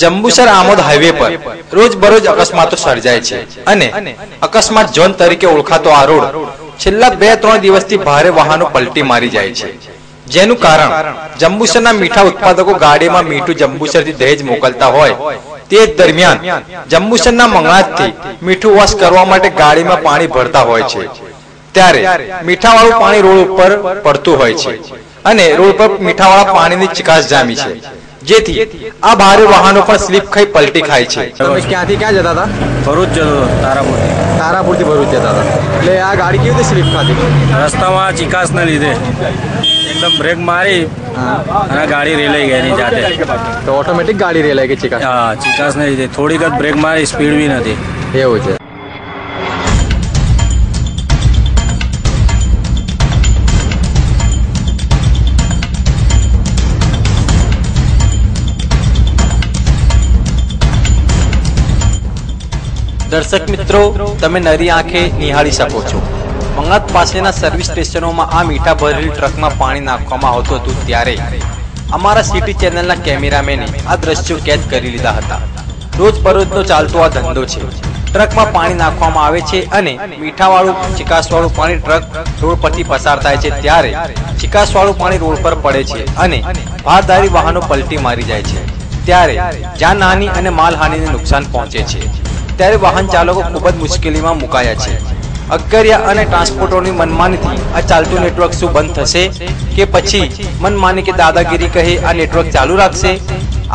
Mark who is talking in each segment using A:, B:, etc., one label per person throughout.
A: Jambusar Amod highway પર રોજબરોજ અકસ્માતો સર્જાય છે અને અકસ્માત ઝોન તરીકે ઓળખાતો આ રોડ છેલ્લા 2-3 દિવસથી ભારે વાહનો પલટી મારી જાય છે, જેનું કારણ જંબુસરના મીઠા ઉત્પાદકો ગાડીમાં મીઠું જંબુસરથી દહેજ મોકલતા હોય તે દરમિયાન જંબુસરના મંગળાજથી મીઠું વોશ કરવા માટે ગાડીમાં પાણી ભરતા હોય છે, ત્યારે મીઠાવાળું પાણી રોડ ઉપર પડતું હોય છે અને રોડ પર મીઠાવાળા પાણીની ચિકાસ જામી છે, જેથી આ ભારે વાહનો પણ સ્લીપ ખાઈ પલટી ખાય છે।
B: તમે ક્યાંથી ક્યાં જતા હતા?
C: ભરૂચ જતો
B: તારાપુરથી ભરૂચ જતા હતા, એટલે આ ગાડી કેવી રીતે સ્લીપ ખાધી?
C: રસ્તામાં ચિકાસને લીધે એકદમ બ્રેક મારી અને ગાડી રેલાઈ ગઈ એની જાતે।
B: તો ઓટોમેટિક ગાડી રેલાઈ ગઈ ચિકાસ?
C: હા, ચિકાસને લીધે થોડીક જ બ્રેક મારી, સ્પીડ બી નથી।
B: એવું છે।
A: દર્શક મિત્રો, તમે નરી આંખે નિહાળી શકો છો, મંગળાજ પાસેના સર્વિસ સ્ટેશનોમાં આ મીઠા ભરેલી ટ્રકમાં પાણી નાખવામાં આવતું હતું ત્યારે અમારા સિટી ચેનલના કેમેરામેને આ દ્રશ્યો કેદ કરી લીધા હતા। રોજબરોજનો ચાલતો આ ધંધો છે, ટ્રકમાં પાણી નાખવામાં આવે છે અને મીઠાવાળું ચિકાસવાળું પાણી ટ્રક રોડ પરથી પસાર થાય છે, ત્યારે ચિકાસવાળું પાણી રોડ પર પડે છે અને ભારદારી વાહનો પલટી મારી જાય છે, ત્યારે જાનહાનિ અને માલહાનિને નુકસાન પહોંચે છે, ત્યારે વાહન ચાલકો ખૂબ જ મુશ્કેલીમાં મુકાયા છે। અગરિયા અને ટ્રાન્સપોર્ટરોની મનમાનીથી આ ચાલતું નેટવર્ક શું બંધ થશે કે પછી મનમાની કે દાદાગીરી કહે આ નેટવર્ક ચાલુ રાખશે?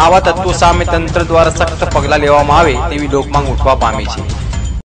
A: આવા તત્વો સામે તંત્ર દ્વારા સખ્ત પગલાં લેવામાં આવે તેવી લોકમાંગ ઉઠવા પામી છે।